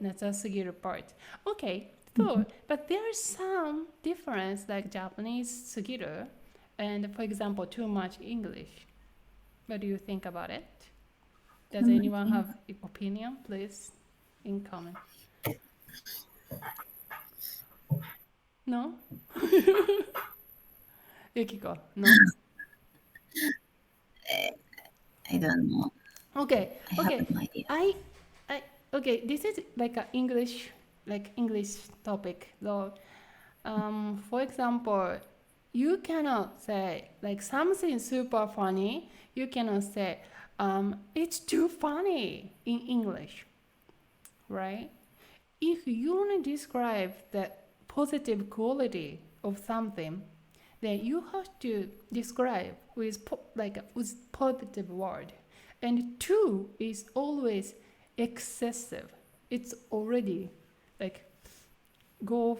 なさすぎる part. Okay, so, but there are some difference like Japanese すぎる and for example, too much English. What do you think about it? Does anyone have opinion? Please, in comment. No? Yukiko, no? I don't know. Okay, I have okay. no idea. I, I, okay. This is like a English topic. Though, for example, you cannot say like something super funny. You cannot say, it's too funny in English, right? If you want to describe the positive quality of something, then you have to describe with positive word. And two is always excessive. It's already like go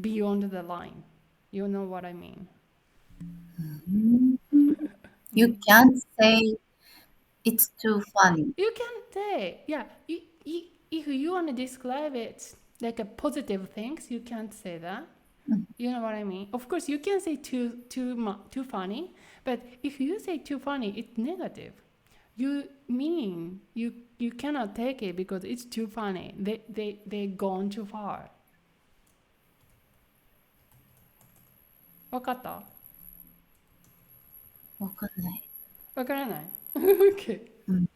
beyond the line. You know what I mean? You can't say it's too funny. You can say, yeah, if you want to describe it like a positive things, you can't say that. You know what I mean? Of course, you can say too funny, but if you say too funny, it's negative. You mean you cannot take it because it's too funny. They gone too far. わかった？わかんない。わからない？ Okay. うん。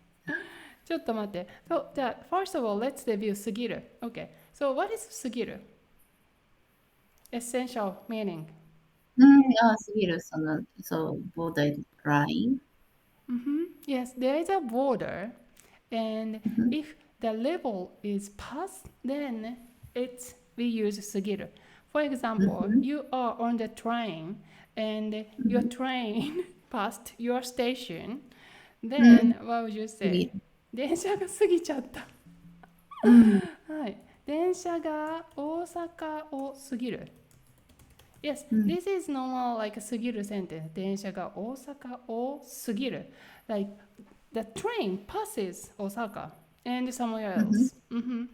ちょっと待って。So, じゃあ first of all, let's review すぎる。Okay. So, what is すぎる? Essential meaning. すぎる、そう、border line. Yes, there is a border, and うん if the level is passed, then it's we use すぎる. For う example, ん you are on the train and う your ん train passed your station, う then ん what would you すぎ say? る。電車が過ぎちゃった。うん。はい。電車が大阪を過ぎる。Yes, うん this is normal like 過ぎる sentence. 電車が大阪を過ぎる。Like the train passes Osaka and somewhere うん else.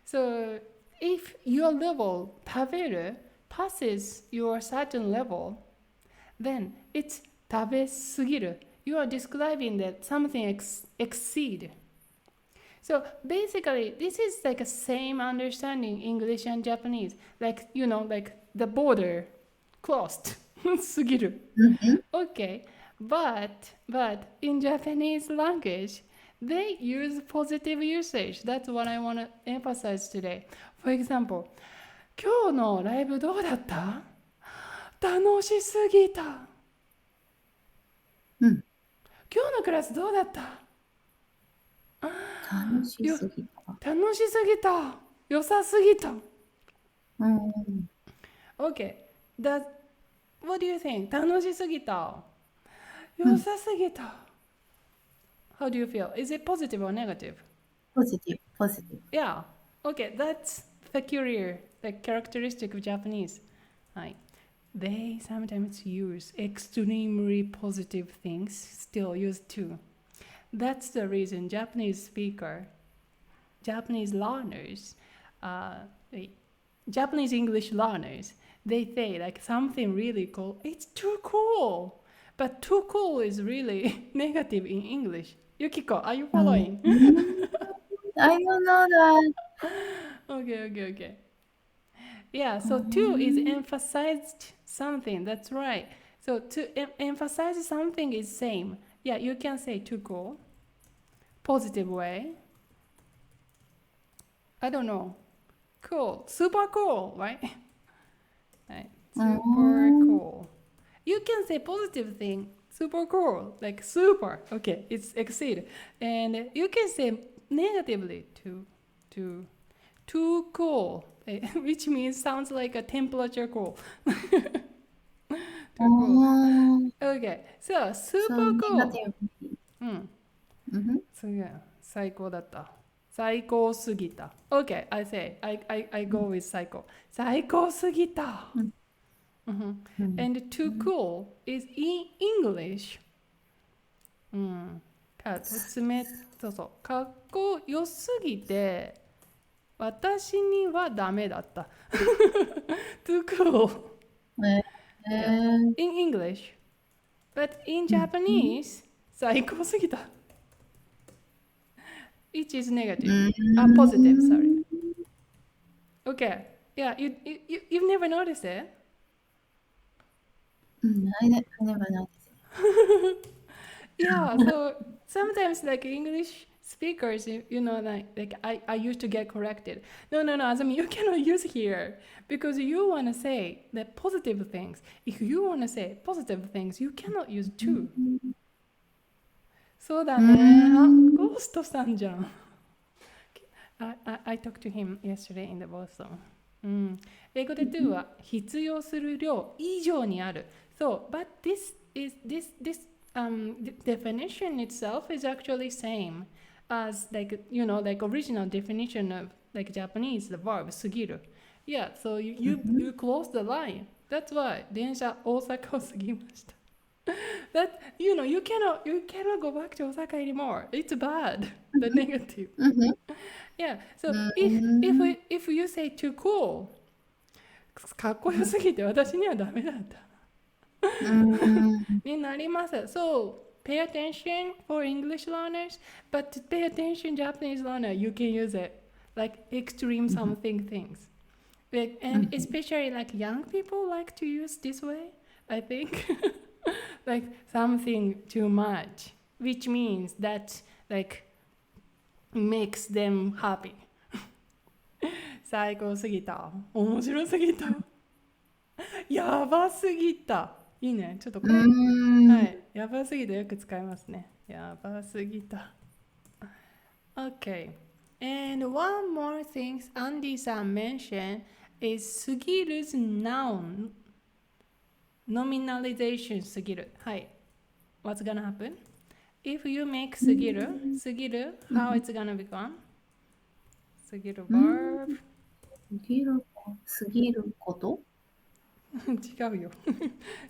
So if your level 食べる passes your certain level, then it's 食べ過ぎる. You are describing that something exceed. So basically, this is like a same understanding English and Japanese. Like, like the border crossed. 過ぎる. うん Okay, but in Japanese language, they use positive usage. That's what I want to emphasize today. For example, 今日のライブどうだった？楽しすぎた。うん。今日のクラスどうだった？楽しよ、すぎた。楽しすぎた。良さすぎた。うん。Okay, what do you think? 楽しすぎた。うん。良さすぎた。How do you feel? Is it positive or negative? ポジティブ、ポジティブ。Yeah. Okay, that's peculiar, the characteristic of Japanese. They sometimes use extremely positive things, still use too. That's the reason Japanese learners, uh, Japanese English learners, they say like something really cool. It's too cool. But too cool is really negative in English. Yukiko, are you うん。following? I don't know that. Okay. Yeah, う so to is ん。emphasized something. That's right. So to emphasize something is same. Yeah, you can say too cool. Positive way. I don't know. Cool. Super cool, right? Right. う Super ん。cool. You can say positive thing. Super cool. Like super. Okay, it's exceed. And you can say negatively too too cool. Which means sounds like a temperature cool. う Too cool. ん。Okay, so そう、super ネガ cool. ティブ。うん。うん。すげえ。最高だった。最高すぎた。Okay, I go with 最高。最高すぎた。うん。うん。And too cool is in English. うん。か、説明、そうそう。かっこよすぎて、私にはダメだった。too cool. え Yeah. In English. But in うん Japanese, 最高すぎた。Which is う negative. ん Positive, sorry. Okay. Yeah, you've never noticed it? うん、I never noticed. Yeah, so sometimes like English speakers, like I used to get corrected. No, Azumi, you cannot use here because you want to say the positive things. If you want to say positive things, you cannot use う to. んそうだうね。あ、んゴーストさんじゃん。I talked to him yesterday in the Boston. うん。英語で to は必要する量以上にある。So, but this definition itself is actually same as like original definition of like Japanese, the verb すぎる. Yeah, so you close the line. That's why 電車大阪を過ぎました。That you cannot go back to Osaka anymore. It's bad. The negative. うん Yeah. う So ん if you say too cool, かっこよすぎて私にはダメだった。うんになります。So pay attention for English learners, but to pay attention Japanese learner, you can use it like extreme something things. And especially like young people like to use this way, I think. Like something too much, which means that like makes them happy. 最高すぎた。面白すぎた。やばすぎた。いいね。ちょっとこうれ、はんい。やばすぎた。よく使いますね。やばすぎた。Okay. And one more thing Andy-san mentioned is すぎru's noun. Nominalization すぎる。はい。What's gonna happen? If you make すぎる、how it's gonna become? すぎる verb. 過ぎること 違うよ。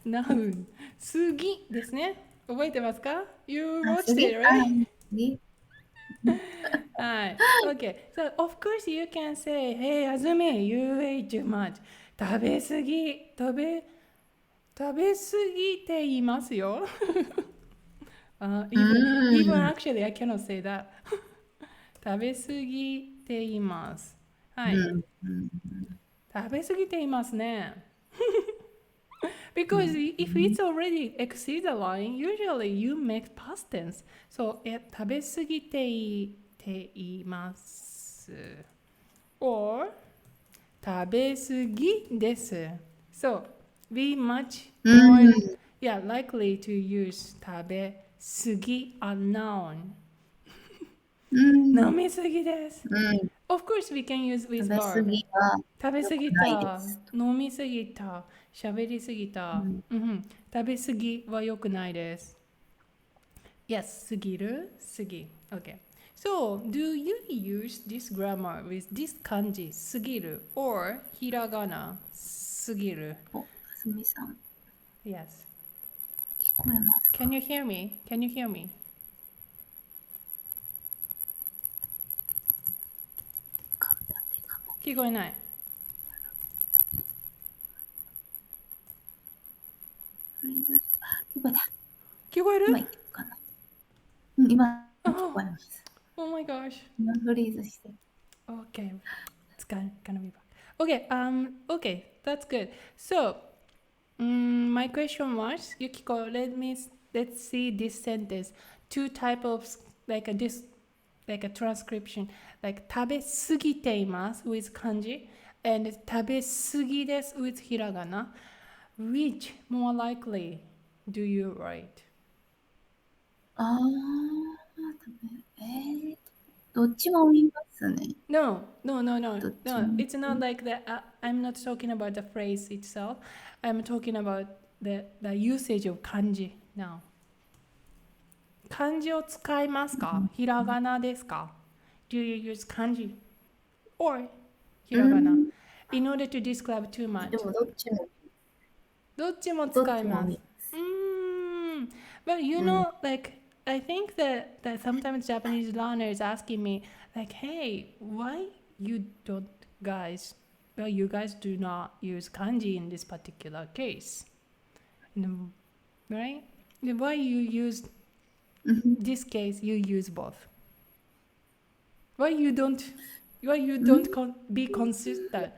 noun すぎですね。覚えてますか？ You あ、watched it, right? ぎはい。Okay. So, of course you can say, Hey, Azumi, you ate too much. 食べすぎ。食べすぎていますよ。う even ん actually I cannot say that. 食べすぎています。はい。うんうん食べ過ぎていますね。Because if it's already exceed the line, usually you make past tense. So, 食べ過ぎています。or 食べ過ぎです。So, be much う more ん likely to use 食べ過ぎ a noun. うん飲みすぎです。うん Of course, we can use 食 with べ過 verb. ぎは食べ過ぎ良くないでた、す。飲み過ぎた、喋り過ぎた、食べ過ぎは良くないです。Yes, 過ぎる、過ぎ。Okay. So, do you use this grammar with this 漢字、過ぎる or ひらがな、過ぎる？お、すみさん、Yes. 聞こえますか？ Can you hear me? Can you hear me? 頑張って頑張って。聞こえない。あ、聞こえた。聞こえる？今いけるかな。今聞こえます。Oh my gosh. 今フリーズして。Okay, it's gonna be back. Okay, that's good. So, my question was, Yukiko, let's see this sentence. Two type of like a transcription, like 食べ過ぎています with kanji and 食べ過ぎです with hiragana. Which more likely do you write? ああ、どっちも見ますね。No. どっちも。It's not like that. I'm not talking about the phrase itself. I'm talking about the usage of kanji now. 漢字を使いますか？ひらがなですか？ Do you use kanji or ひらがな in order to describe too で much? もどっちも、どっちもどっ使います。ちも見ます。But you know, like, I think that sometimes Japanese learners asking me, like, hey, why you don't guys, well, you guys do not use kanji in this particular case, right? Why you use this case? You use both. Why you don't? Why you don't be consistent?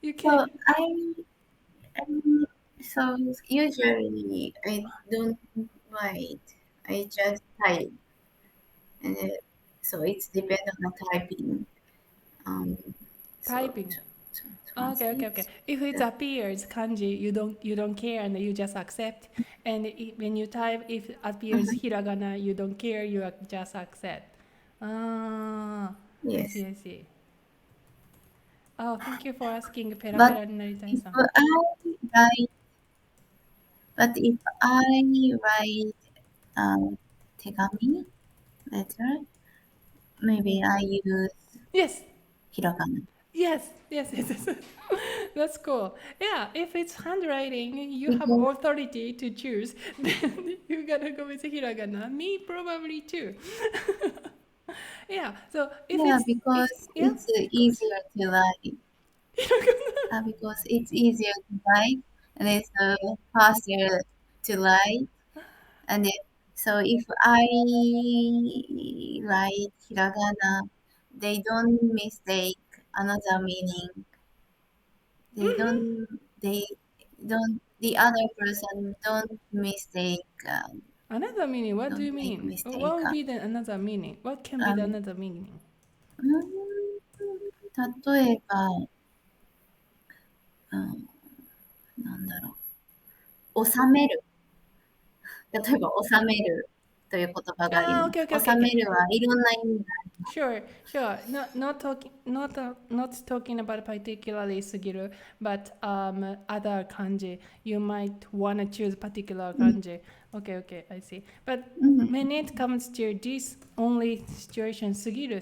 You So can. I so usually I don't write. I just type, and so it's depend on the typing. Um, so Typing. to Okay, okay, translate okay. If it the appears kanji, you don't care and you just accept. And when you type, if it appears mhm, hiragana, you don't care, you just accept. Ah, I yes. see, I see. Oh, thank you for asking. ペラペ But ラになりたい if さん。I write, but if I write tegami letter, maybe I use Yes, hiragana. yes, yes, yes, yes. That's cool. Yeah, if it's handwriting, you have Because authority to choose. Then you gotta go with hiragana. Me probably too. Yeah. So if yeah, it's if because yeah, it's go ahead. easier to write. Because it's easier to write and it's faster to write. And so if I write hiragana, they don't mistake another meaning. They don't, the other person don't mistake, Another meaning. What do don't you make mean? mistake. What would be the another meaning? What can be the Um, another meaning? 例えば、うん、なんだろう。収める。例えば、収めるという言葉があり Ah, ま okay, okay, す。okay, 収め okay. るはいろんな意味があります。Sure, sure. Not talking about particularly sugiru, but other kanji. You might wanna choose particular うん kanji. Okay, okay, I see. But うん when it comes to this only situation, sugiru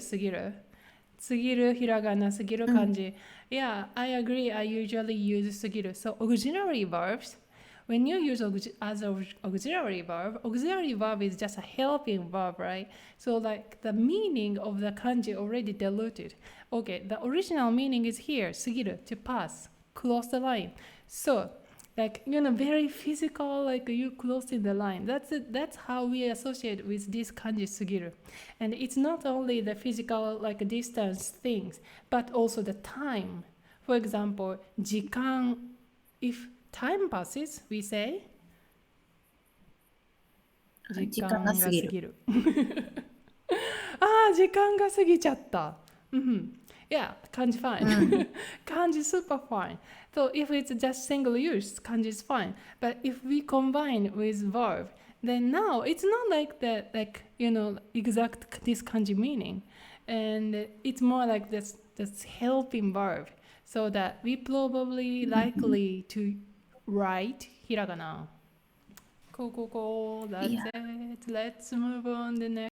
hiragana, sugiru うん kanji. Yeah, I agree. I usually use sugiru. So auxiliary verbs. When you use as an auxiliary verb is just a helping verb, right? So like the meaning of the kanji already diluted. Okay, the original meaning is here, sugiru, to pass, cross the line. So like very physical, like you crossing the line. That's it. That's how we associate with this kanji sugiru. And it's not only the physical like distance things, but also the time. For example, 時間 if time passes, we say 時間が過ぎる。時間が過ぎる。ああ、時間が過ぎちゃった。Yeah, kanji う fine. ん Kanji super fine. So if it's just single use, kanji is fine. But if we combine with verb, then now it's not like that, like, exact this kanji meaning. And it's more like this helping verb. So that we probably うん likely to write hiragana. Cool, cool, cool. い That's や、it. Let's move on the next.